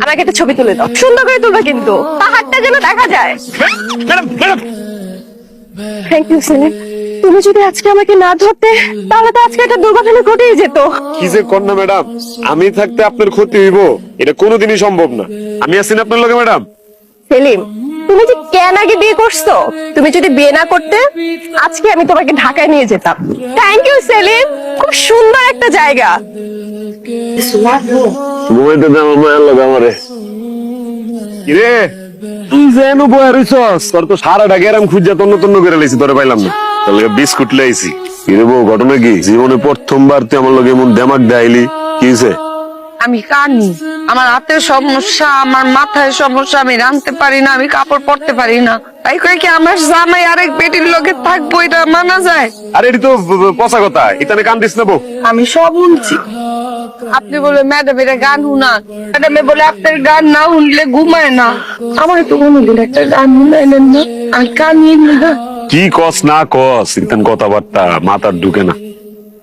আমাকে একটা ছবি তুলে দাও, সুন্দর করে তুলবে কিন্তু, পাহাড়টা যেন দেখা যায়। Madam madam thank you Salim. তুমি যদি আজকে আমাকে না ধরতে তাহলে তো আজকে একটা দুর্ঘটনা ঘটেই যেত। কি যে কর না ম্যাডাম, আমি থাকতে আপনার ক্ষতি হইব এটা কোনোদিনই সম্ভব না। আমি আছি না আপনার লগে ম্যাডাম। সেলিম, তুমি যে কেন আগে বিয়ে করছো? তুমি যদি বিয়ে না করতে আজকে আমি তোমাকে ঢাকায় নিয়ে যেতাম। থ্যাংক ইউ সেলিম, খুব সুন্দর একটা জায়গা। ঘুমাইতে দাম মায়ের লগে আমারে। কিরে তুই যেন বয়া রইছস, তোর তো সারাটা গেরাম খুঁজা তন্ন তন্ন করে লাইছি, তোরে পাইলাম না। তোর লগে বিস্কুট লাইছি। কিরে বউ, ঘটনা কি? জীবনে প্রথমবার তুই আমার লগে এমন দেমাক দেখাইলি, কি হইছে? আমি কানি, আমার হাতের সমস্যা, আমার মাথায় সমস্যা, আমি রাঁধতে পারি না, আমি কাপড় পরতে পারি না। তাই করে কি আমার জামাই আরেক বেটির লগে থাকবো, এটা মানা যায়? আরে এটি তো পচা কথা, এখানে কান দিস না বউ। আমি সব শুনছি। আপনি বলে ম্যাডাম এটা গান শুনান, ম্যাডামে বলে আপনার গান না শুনলে ঘুমায় না। আমার তো কোনোদিন একটা গান শুনাইলেন না, আমি কানি না। কি কস না কস, ইতান কথাবার্তা মাথার ঢুকে না।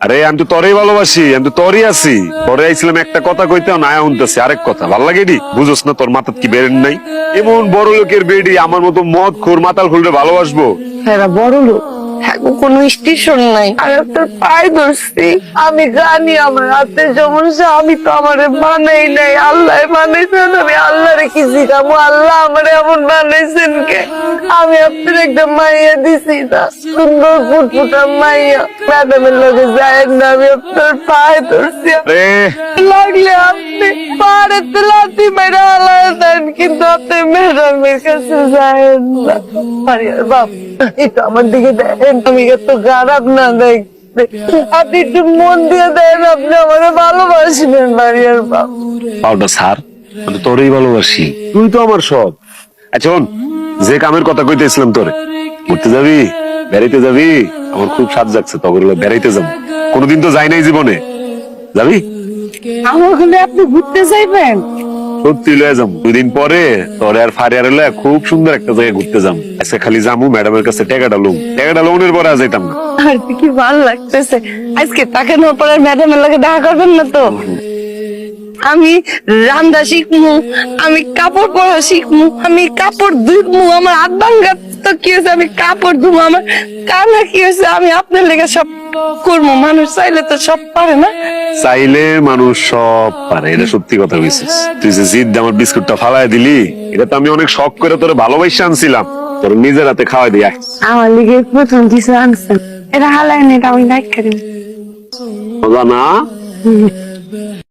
আরে আমি তো তোরই ভালোবাসি, আমি তো তোরই আছি। তোরে আইছিলাম একটা কথা কইতে, নায়া শুনতেছি আরেক কথা। ভাল লাগে এটি? বুঝোস না তোর মাথার কি বেরেন নাই? এমন বড় লোকের বেডি আমার মতো মদ খোর মাতাল খুললে ভালোবাসবো? হ্যাঁ বড় লোক, হ্যাঁ কোনো স্টেশন নাই, আর আপনার পায়ে ধরছি। আমি জানি আমার হাতে সমস্যা, আমি তো আমারে বানাই নাই, আল্লাহ বানাইছেন। আমি আল্লাহরে কি জিজ্ঞাবো, আল্লাহ আমারে এমন বানাইছেন কে? আমি আপনার একটা মাইয়া দিছি না, সুন্দর ফুটফুটা মাইয়া। ম্যাডামের লগে যায় না, আমি আপনার পায়ে ধরছি। রে লাগলে আপনি পাড়েতে লাথি মেরে আলাদা দেন, কিন্তু আপনি ম্যাডামের কাছে যায় না। আরে বাপ, এটা আমার দিকে দেখেন, আমি এত খারাপ না দেখ। আপনি একটু মন দিয়ে দেন, আপনি আমাকে ভালোবাসবেন বাড়ির বাপ। পাউডার স্যার, আমি তো তোরই ভালোবাসি, তুই তো আমার সব। আচ্ছা শোন, যে কামের কথা কইতেছিলাম তোরে, ঘুরতে যাবি, বেড়াইতে যাবি? আমার খুব স্বাদ জাগছে, তখন বেড়াইতে যাবো। কোনোদিন তো যাই নাই জীবনে, যাবি? আমার হলে আপনি ঘুরতে যাইবেন? সত্যি লয়ে যাবো। 2 দিন পরে তোরে আর ফারিয়ার লয়ে খুব সুন্দর একটা জায়গায় ঘুরতে যাবো। আজকে খালি যাবো, ম্যাডামের কাছে টাকাটা লোনের পরে আর যাইতাম না। আর কি ভালো লাগতেছে আজকে, তাকানোর পরে ম্যাডামের লাগে দেখা করবেন না তো? আমি রান্না শিখমু, আমি কাপড় পরা শিখমু, আমি কাপড় ধুইমু, আমার হাত ভাঙ্গা তো কি হয়েছে, আমি কাপড় ধুমু, আমার কানা কি হয়েছে, আমি আপনার লেগে সব করবো। মানুষ চাইলে তো সব পারে না। চাইলে মানুষ সব পারে, এটা সত্যি কথা বলছিস। তুই যে জিদ দিয়ে আমার বিস্কুটটা ফালাই দিলি, এটা তো আমি অনেক শখ করে তোরে ভালোবাসা আনছিলাম, তোর নিজের হাতে খাওয়াই দিয়ে। আমার লিগে প্রথম কিছু আনছেন, এটা হালাই নেই, আমি লাইক করি মজা না?